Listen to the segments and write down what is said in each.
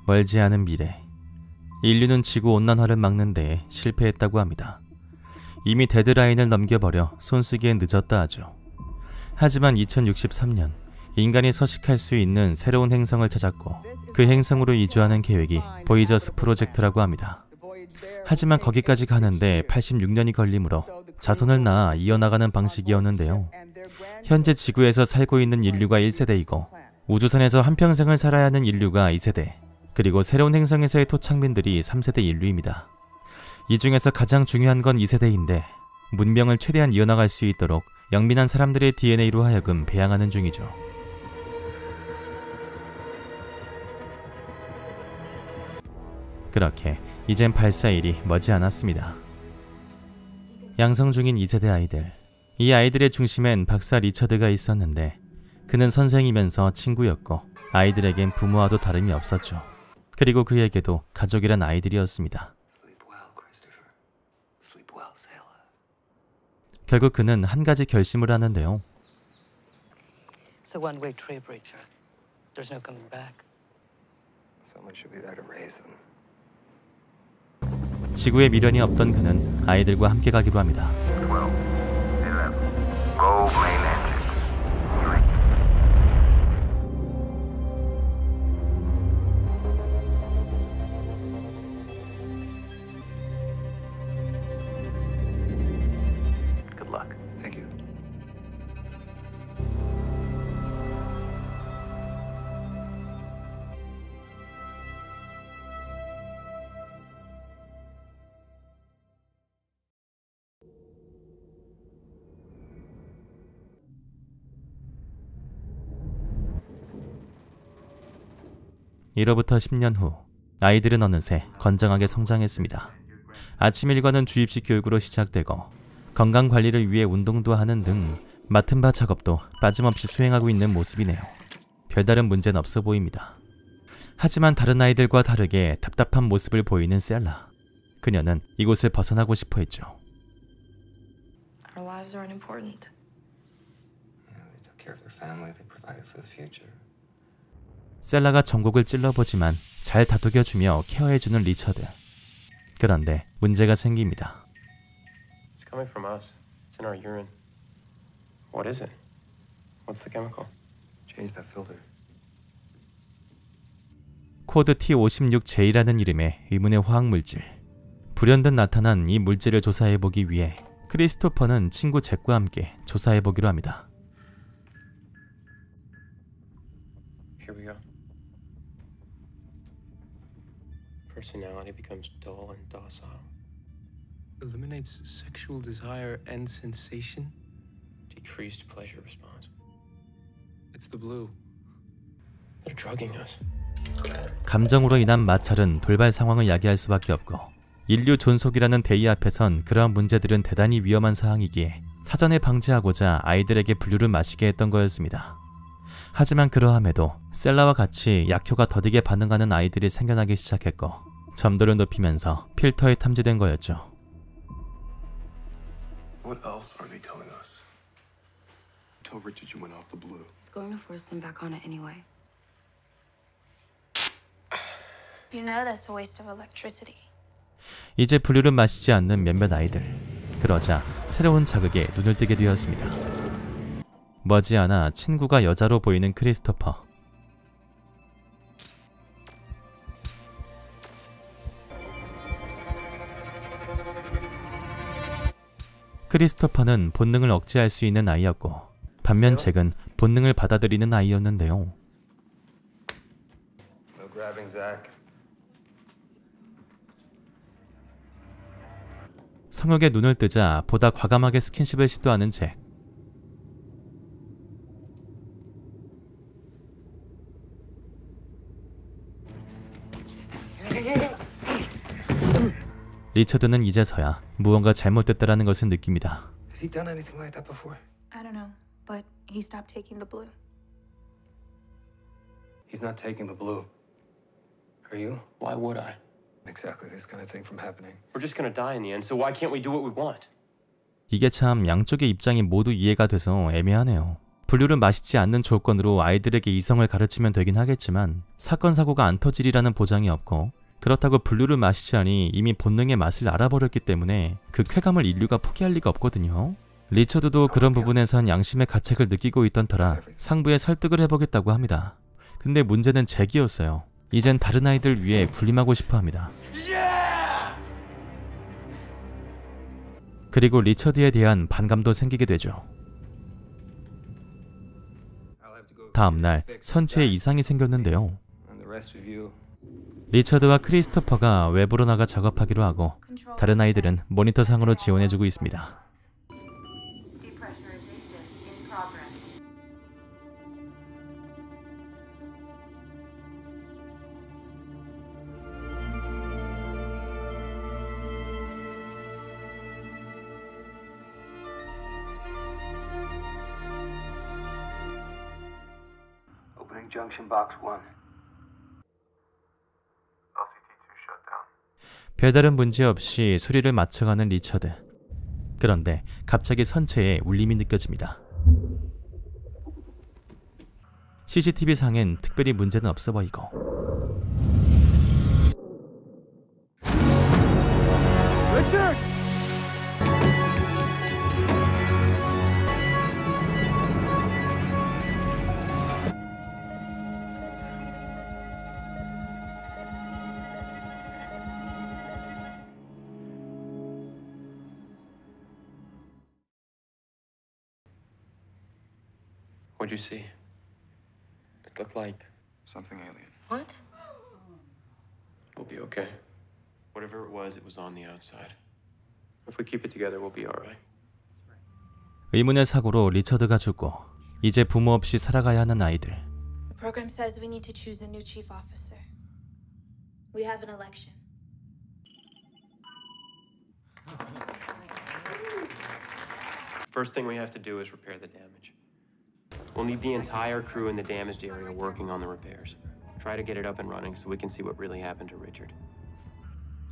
멀지 않은 미래, 인류는 지구온난화를 막는 데 실패했다고 합니다. 이미 데드라인을 넘겨버려 손쓰기엔 늦었다 하죠. 하지만 2063년 인간이 서식할 수 있는 새로운 행성을 찾았고 그 행성으로 이주하는 계획이 보이저스 프로젝트라고 합니다. 하지만 거기까지 가는데 86년이 걸리므로 자손을 낳아 이어나가는 방식이었는데요. 현재 지구에서 살고 있는 인류가 1세대이고 우주선에서 한평생을 살아야 하는 인류가 2세대, 그리고 새로운 행성에서의 토착민들이 3세대 인류입니다. 이 중에서 가장 중요한 건 2세대인데 문명을 최대한 이어나갈 수 있도록 영민한 사람들의 DNA로 하여금 배양하는 중이죠. 그렇게 이젠 발사일이 머지않았습니다. 양성 중인 2세대 아이들. 이 아이들의 중심엔 박사 리처드가 있었는데 그는 선생이면서 친구였고 아이들에겐 부모와도 다름이 없었죠. 그리고 그에게도 가족이란 아이들이었습니다. 결국 그는 한 가지 결심을 하는데요. 지구에 미련이 없던 그는 아이들과 함께 가기로 합니다. 이로부터 10년 후 아이들은 어느새 건장하게 성장했습니다. 아침 일과는 주입식 교육으로 시작되고 건강관리를 위해 운동도 하는 등 맡은 바 작업도 빠짐없이 수행하고 있는 모습이네요. 별다른 문제는 없어 보입니다. 하지만 다른 아이들과 다르게 답답한 모습을 보이는 셀라. 그녀는 이곳을 벗어나고 싶어 했죠. 셀라가 전곡을 찔러보지만 잘 다독여주며 케어해주는 리처드. 그런데 문제가 생깁니다. 코드 T56J라는 이름의 의문의 화학물질. 불현듯 나타난 이 물질을 조사해보기 위해 크리스토퍼는 친구 잭과 함께 조사해보기로 합니다. Personality becomes dull and docile. Eliminates sexual desire and sensation. Decreased pleasure response. It's the blue. They're drugging us. 감정으로 인한 마찰은 돌발 상황을 야기할 수밖에 없고 인류 존속이라는 대의 앞에선 그러한 문제들은 대단히 위험한 사항이기에 사전에 방지하고자 아이들에게 분류를 마시게 했던 거였습니다. 하지만 그러함에도 셀라와 같이 약효가 더디게 반응하는 아이들이 생겨나기 시작했고 점도를 높이면서 필터에 탐지된 거였죠. What else are they telling us? Tell Richard you went off the blue. He's going to force them back on it anyway. You know that's a waste of electricity. 이제 분류를 마시지 않는 몇몇 아이들. 그러자 새로운 자극에 눈을 뜨게 되었습니다. 머지않아 친구가 여자로 보이는 크리스토퍼. 크리스토퍼는 본능을 억제할 수 있는 아이였고 반면 잭은 본능을 받아들이는 아이였는데요. 성욕에 눈을 뜨자 보다 과감하게 스킨십을 시도하는 잭. 리처드는 이제서야 무언가 잘못됐다라는 것을 느낍니다. Has he done anything like that before? I don't know, but he stopped taking the blue. He's not taking the blue. Are you? Why would I? Exactly this kind of thing from happening. We're just gonna die in the end, so why can't we do what we want? 이게 참 양쪽의 입장이 모두 이해가 돼서 애매하네요. 분류를 마시지 않는 조건으로 아이들에게 이성을 가르치면 되긴 하겠지만 사건 사고가 안 터지리라는 보장이 없고, 그렇다고 분류를 마시자니 이미 본능의 맛을 알아버렸기 때문에 그 쾌감을 인류가 포기할 리가 없거든요. 리처드도 그런 부분에선 양심의 가책을 느끼고 있던 터라 상부에 설득을 해보겠다고 합니다. 근데 문제는 잭이었어요. 이젠 다른 아이들 위해 군림하고 싶어 합니다. 그리고 리처드에 대한 반감도 생기게 되죠. 다음날 선체에 이상이 생겼는데요. 리처드와 크리스토퍼가 외부로 나가 작업하기로 하고 다른 아이들은 모니터상으로 지원해주고 있습니다. Junction box 1. 별다른 문제 없이 수리를 마쳐가는 리처드. 그런데 갑자기 선체에 울림이 느껴집니다. CCTV상엔 특별히 문제는 없어 보이고, What'd you see? It looked like Something alien. What? we'll be okay. Whatever it was on the outside. If we keep it together, we'll be all right. 의문의 사고로 리처드가 죽고 이제 부모 없이 살아가야 하는 아이들. The program says we need to choose a new chief officer. We have an election. First thing we have to do is repair the damage. We'll need the entire crew in the damaged area working on the repairs. Try to get it up and running so we can see what really happened to Richard.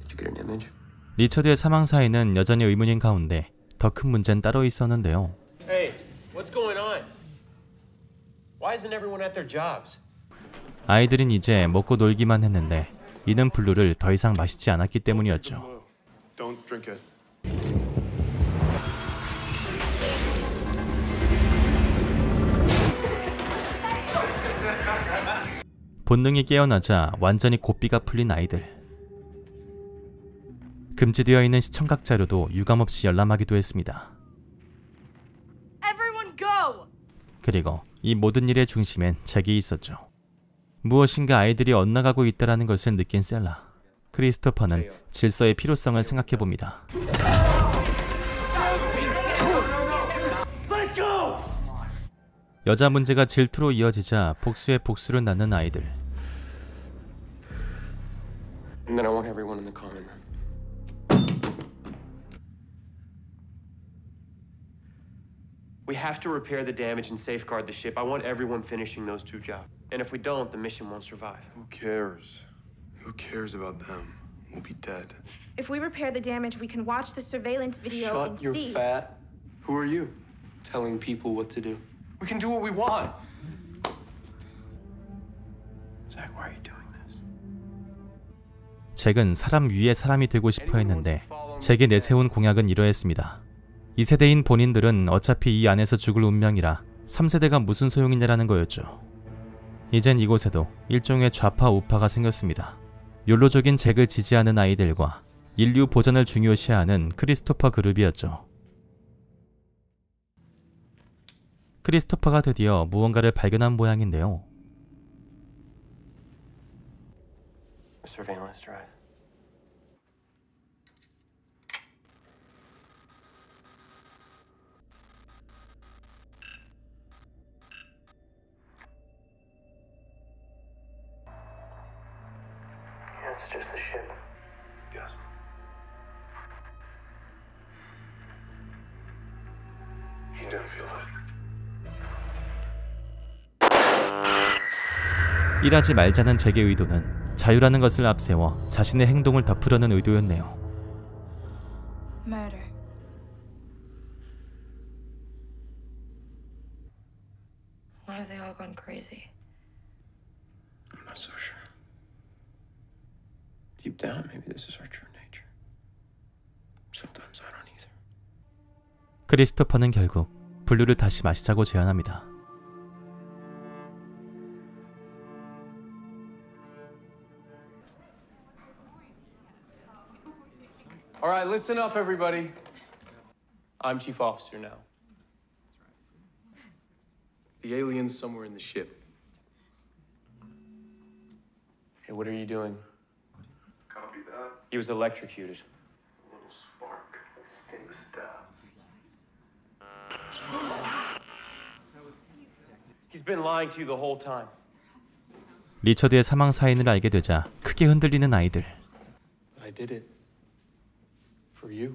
Did you get an image? 리처드의 사망 사인은 여전히 의문인 가운데 더 큰 문제는 따로 있었는데요. Hey, what's going on? Why isn't everyone at their jobs? 아이들은 이제 먹고 놀기만 했는데 이는 블루를 더 이상 마시지 않았기 때문이었죠. Don't drink it. 본능이 깨어나자 완전히 고삐가 풀린 아이들. 금지되어 있는 시청각 자료도 유감없이 열람하기도 했습니다. Everyone go! 그리고 이 모든 일의 중심엔 잭이 있었죠. 무엇인가 아이들이 엇나가고 있다는 것을 느낀 셀라. 크리스토퍼는 질서의 필요성을 생각해봅니다. 여자 문제가 질투로 이어지자 복수에 복수를 낳는 아이들. And then I want everyone in the common room. We have to repair the damage and safeguard the ship. I want everyone finishing those two jobs. And if we don't, the mission won't survive. Who cares? Who cares about them? We'll be dead. If we repair the damage, we can watch the surveillance video and Shut your see. fat. Who are you? Telling people what to do. We can do what we want. Zach, why are you doing this? 잭은 사람 위에 사람이 되고 싶어 했는데 잭이 내세운 공약은 이러했습니다. 2세대인 본인들은 어차피 이 안에서 죽을 운명이라 3세대가 무슨 소용이냐라는 거였죠. 이젠 이곳에도 일종의 좌파 우파가 생겼습니다. 욜로적인 잭을 지지하는 아이들과 인류 보전을 중요시하는 크리스토퍼 그룹이었죠. 크리스토퍼가 드디어 무언가를 발견한 모양인데요. Surveillance drive. Yeah, it's just the ship. Yes. He didn't feel it. 일하지 말자는 잭의 의도는 자유라는 것을 앞세워 자신의 행동을 덮으려는 의도였네요. Murder. Why have they all gone crazy? I'm not so sure. Deep down, maybe this is our true nature. Sometimes I don't either. 크리스토퍼는 결국 블루를 다시 마시자고 제안합니다. All right, listen up, everybody. I'm Chief Officer now. The alien's somewhere in the ship. Hey, what are you doing? Copy that. He was electrocuted. A little spark. Sting stab. He's been lying to you the whole time. 리처드의 사망 사인을 알게 되자 크게 흔들리는 아이들. But I did it. For you.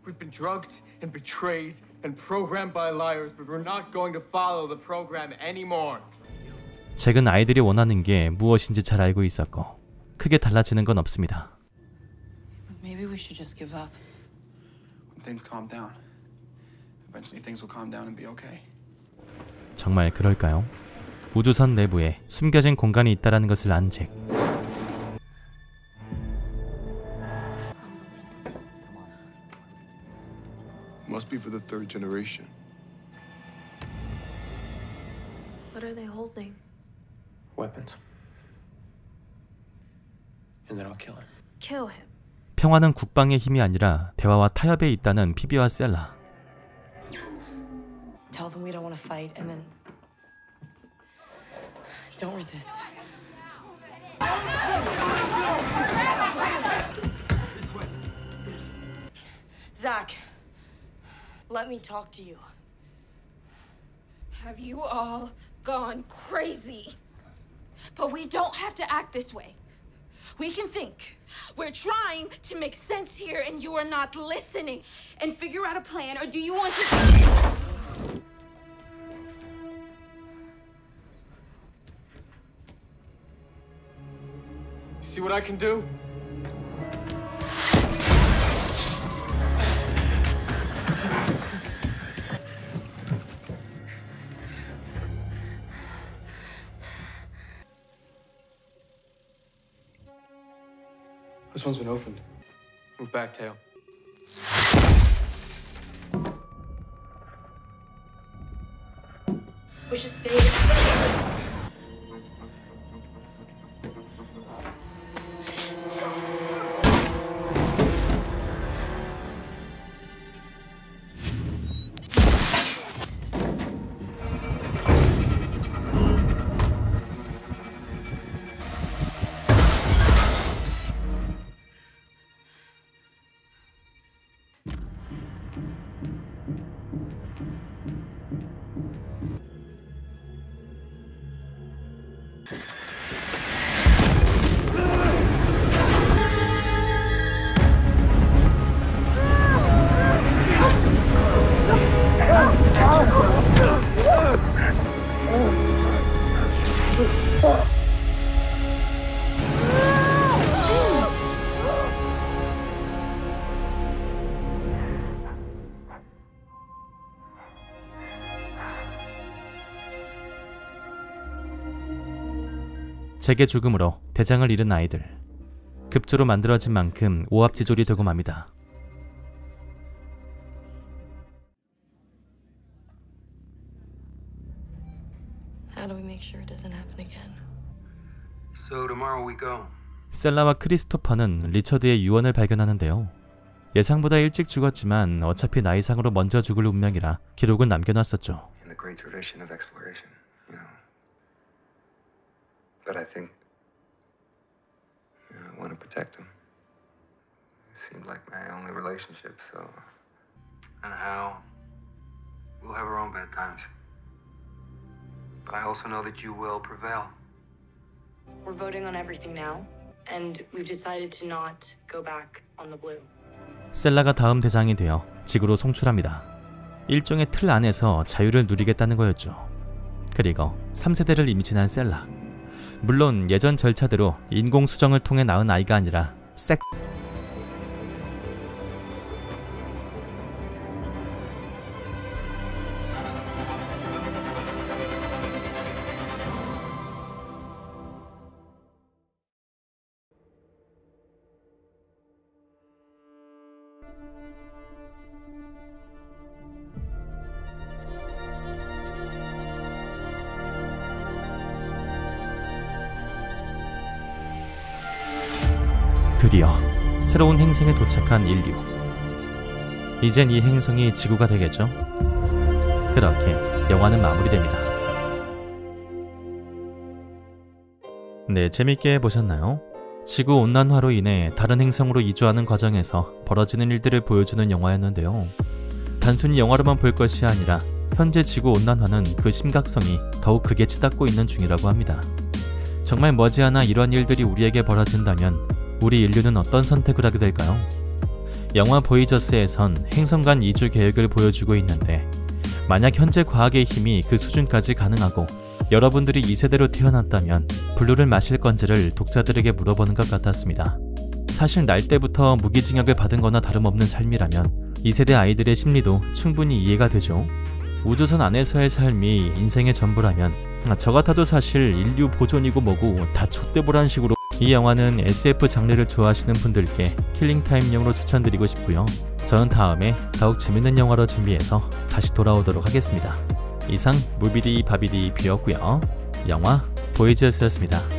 We've been drugged and betrayed and programmed by liars, but we're not going to follow the program anymore. 잭은 아이들이 원하는 게 무엇인지 잘 알고 있었고 크게 달라지는 건 없습니다. Maybe we should just give up. When things calm down, eventually things will calm down and be okay. 정말 그럴까요? 우주선 내부에 숨겨진 공간이 있다는 것을 안 잭. Must be for the third generation. What are they holding? Weapons. And then I'll kill him. Kill him. 평화는 국방의 힘이 아니라 대화와 타협에 있다는 피비와 셀라. Tell them we don't want to fight and then don't resist. Zach, let me talk to you. Have you all gone crazy? But we don't have to act this way. We can think. We're trying to make sense here and you are not listening and figure out a plan, or do you want to... See what I can do? This one's been opened. Move back, tail. We should stay together. 잭의 죽음으로 대장을 잃은 아이들. 급조로 만들어진 만큼 오합지졸이 되고 맙니다. How do we make sure it doesn't happen again? So tomorrow we go. 셀라와 크리스토퍼는 리처드의 유언을 발견하는데요. 예상보다 일찍 죽었지만 어차피 나이상으로 먼저 죽을 운명이라 기록은 남겨놨었죠. In the great tradition of exploration, you know. But I think I want to protect him. It seemed like my only relationship, so. And how? We'll have our own bad times. But I also know that you will prevail. We're voting on everything now, and we've decided to not go back on the blue. 셀라가 다음 대장이 되어 지구로 송출합니다. 일종의 틀 안에서 자유를 누리겠다는 거였죠. 그리고 3세대를 임신한 셀라. 물론 예전 절차대로 인공수정을 통해 낳은 아이가 아니라 드디어 새로운 행성에 도착한 인류. 이젠 이 행성이 지구가 되겠죠? 그렇게 영화는 마무리됩니다. 네, 재밌게 보셨나요? 지구온난화로 인해 다른 행성으로 이주하는 과정에서 벌어지는 일들을 보여주는 영화였는데요. 단순히 영화로만 볼 것이 아니라 현재 지구온난화는 그 심각성이 더욱 크게 치닫고 있는 중이라고 합니다. 정말 머지않아 이러한 일들이 우리에게 벌어진다면 우리 인류는 어떤 선택을 하게 될까요? 영화 보이저스에선 행성 간 이주 계획을 보여주고 있는데 만약 현재 과학의 힘이 그 수준까지 가능하고 여러분들이 이 세대로 태어났다면 블루를 마실 건지를 독자들에게 물어보는 것 같았습니다. 사실 날 때부터 무기징역을 받은 거나 다름없는 삶이라면 이 세대 아이들의 심리도 충분히 이해가 되죠. 우주선 안에서의 삶이 인생의 전부라면 저 같아도 사실 인류 보존이고 뭐고 다 좆대보란 식으로. 이 영화는 SF 장르를 좋아하시는 분들께 킬링타임용으로 추천드리고 싶고요. 저는 다음에 더욱 재밌는 영화로 준비해서 다시 돌아오도록 하겠습니다. 이상 무비디 바비디 뷰였고요. 영화 보이저스였습니다.